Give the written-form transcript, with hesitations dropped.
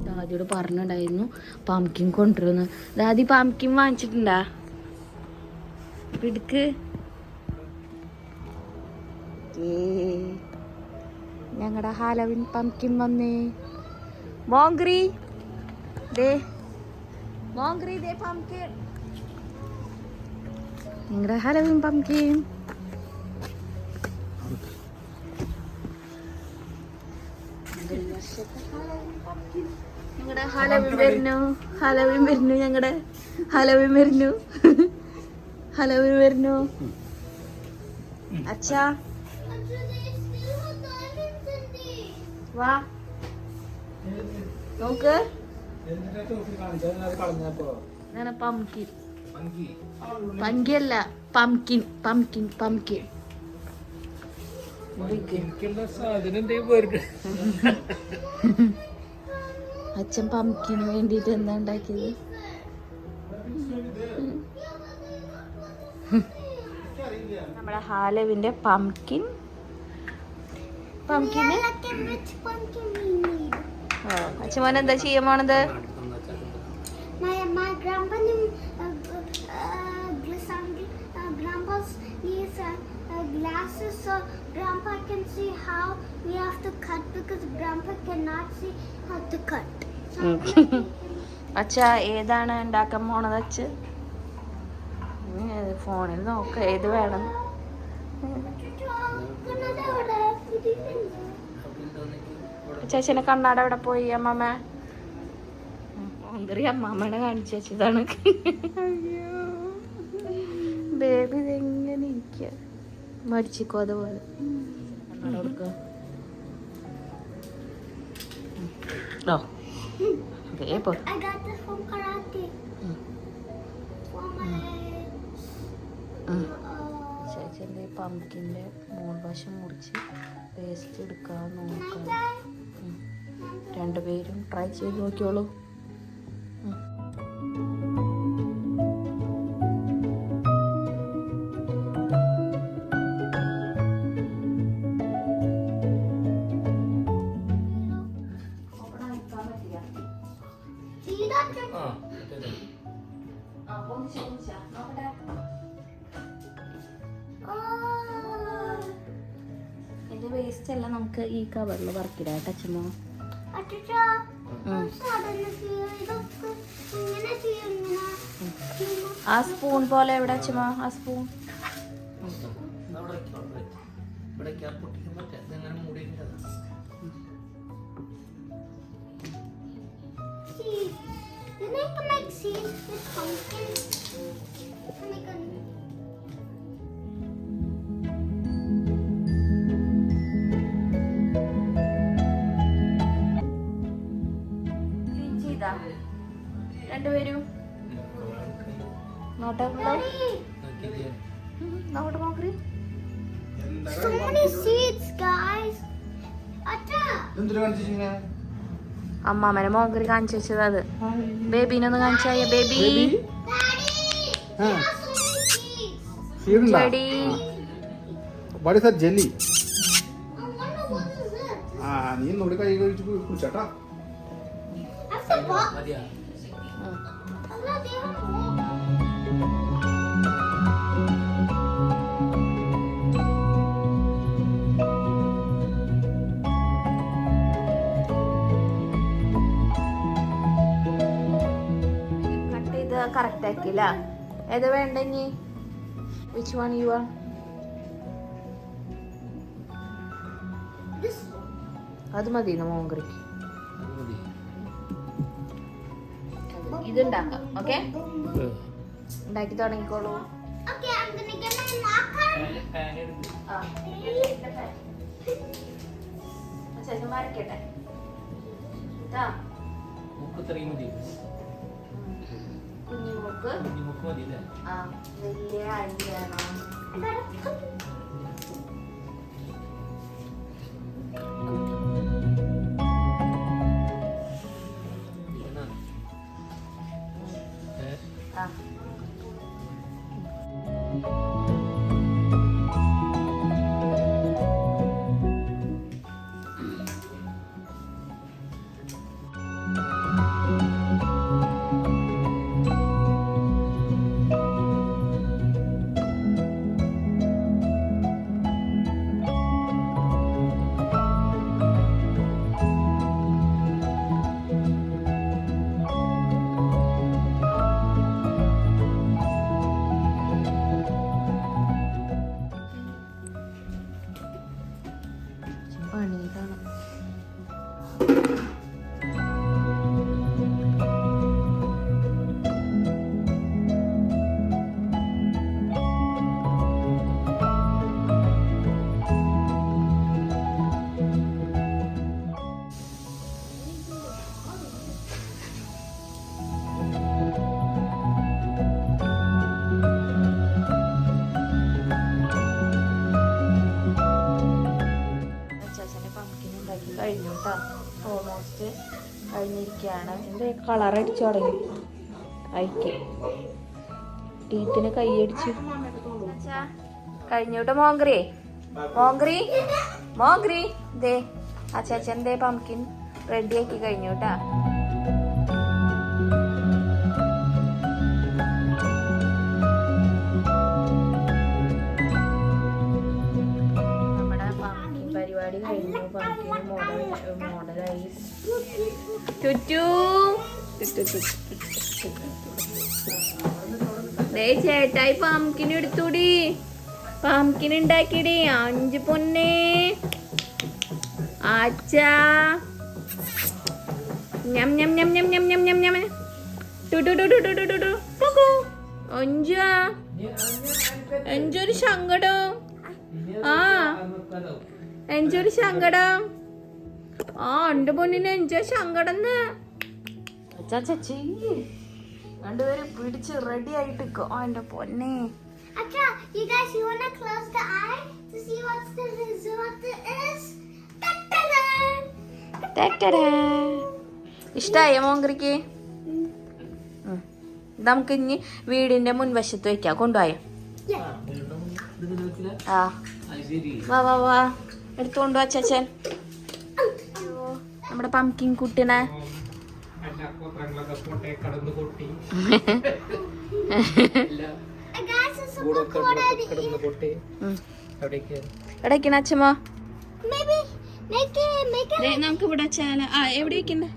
ദാദിയോട് പറഞ്ഞിട്ടുണ്ടായിരുന്നു പംകിൻ കൊണ്ടുവരുന്നു. ദാദി പംകിൻ വാങ്ങിച്ചിട്ടുണ്ടാ? പിടുക്ക്. ഞങ്ങളുടെ ഹാലോവിൻ പംകിൻ വന്നേ. മോങ്ക്രി ദേ, മോങ്ക്രി ദേ പംകിൻ. ഞങ്ങളുടെ ഹാലോവിൻ പംകിൻ. ഞങ്ങളുടെ ഹാലോവിൻ വരുന്നു, ഹാലോവിൻ വരുന്നു, ഞങ്ങളുടെ ഹാലോവിൻ വരുന്നു, ഹാലോവിൻ വരുന്നു. അച്ഛാ വാ നോക്ക്. പംകിൻ, പങ്കിയല്ല പംകിൻ, പംകിൻ, പംകിൻ. അച്ഛൻ പംകിന് വേണ്ടിട്ട് എന്താ ഉണ്ടാക്കിയത്? നമ്മുടെ ഹാലോവിന്റെ പംകിൻ. പംകിന് അച്ഛൻ എന്താ ചെയ്യാൻ പോണത്? Glasses so grandpa can see how we have to cut because grandpa cannot see how to cut. അച്ഛാ ഏതാണ് ഉണ്ടാക്കാൻ പോണത്? അച്ഛ ഫോണിൽ നോക്ക ഏത് വേണം. ചേച്ചനെ കണ്ണാട എവിടെ പോയി? അമ്മമ്മ അമ്മാമ്മനെ കാണിച്ചു വെച്ചതാണ്. ബേബി ഇതെങ്ങനെ ഇരിക്കുക, മരിച്ചിക്കോ അതുപോലെ. കണ്ണാട കൊടുക്കുക. ഓ അതേപ്പോ I got this from karate. For my ചേച്ചൻ്റെ പംകിൻ്റെ മോൾവശം മുറിച്ച് പേസ്റ്റ് എടുക്കാൻ നോക്കാം. രണ്ടുപേരും ട്രൈ ചെയ്ത് നോക്കിയോളൂ. എന്റെ വേസ്റ്റ് എല്ലാം നമുക്ക് ഈ കവറിൽ വറക്കിടാം ടച്ചമ്മ. ആ സ്പൂൺ പോലെ എവിടെ അച്ഛമ്മ? ആ സ്പൂൺ രണ്ടുപേരും so many seeds, guys. അമ്മാമനെ മോങ്കറി കാണിച്ചു വെച്ചത്. അത് ബേബീനൊന്ന് കാണിച്ചായ. ബേബി ചെടി. What is that jelly? നീ നോടി കൈ കഴിച്ച് കുടിച്ചാട്ടാ. കട്ട് ചെയ്ത് കറക്റ്റ് ആക്കില്ല. ഏതാ വേണ്ട ഇനി? Which one you want? അത് മതി മോങ്കറിക്ക്. ഇതുണ്ടാക്കാം. ഓക്കെ, ഉണ്ടാക്കി തുടങ്ങിക്കോളൂ. Okay, I'm gonna get my marker. വരക്കട്ടെ. കുഞ്ഞുമുക്ക് വലിയ അരി വേണം. പണിയിലാണ്. കഴിഞ്ഞു കേട്ടോ, ഓൾമോസ്റ്റ് കഴിഞ്ഞിരിക്കുകയാണ്. എൻ്റെ കളർ അടിച്ചു തുടങ്ങി. അയക്ക് ടീത്തിന് കൈയടിച്ചു കഴിഞ്ഞു കേട്ടോ. മോങ്ക്രി മോങ്ക്രി മോങ്ക്രി ദേ അച്ചാച്ചൻ്റെ പംകിൻ റെഡിയാക്കി കഴിഞ്ഞു കേട്ടാ. പരിപാടി കഴിഞ്ഞു. പംകിന് മോഡലായി. ചേട്ടായി പംകിന് എടുത്തൂടി, പംകിൻ ഉണ്ടാക്കിടി. 5 പൊന്നെ ആച്ചാ ഞം ഞം ഞം ഞം ഞം ഞം ഞം ഞം അഞ്ചൊരു സങ്കടം. ആ എഞ്ചൊരു സങ്കടം. ആ എന്റെ പൊന്നിന് എഞ്ചോ സങ്കടം. ചച്ചി രണ്ടുപേരും പിടിച്ച് റെഡി ആയിട്ട് എന്റെ പൊന്നെ. Acha, you guys, you wanna close the eye to see what the result is? Ta-da! ഇഷ്ടായോ മോങ്ക്രിക്ക്? നമുക്ക് ഇനി വീടിന്റെ മുൻവശത്ത് വെക്കാം. കൊണ്ടുപോയോ? ആ വാ വാ വാ എടുത്തുകൊണ്ടു അച്ഛൻ. നമ്മുടെ പംകിൻ കുട്ടിനെ എവിടേക്കാണ് അച്ഛമ്മ? നമുക്ക് ഇവിടെ വെച്ചാല. ആ എവിടെ വെക്കണ്ടേ?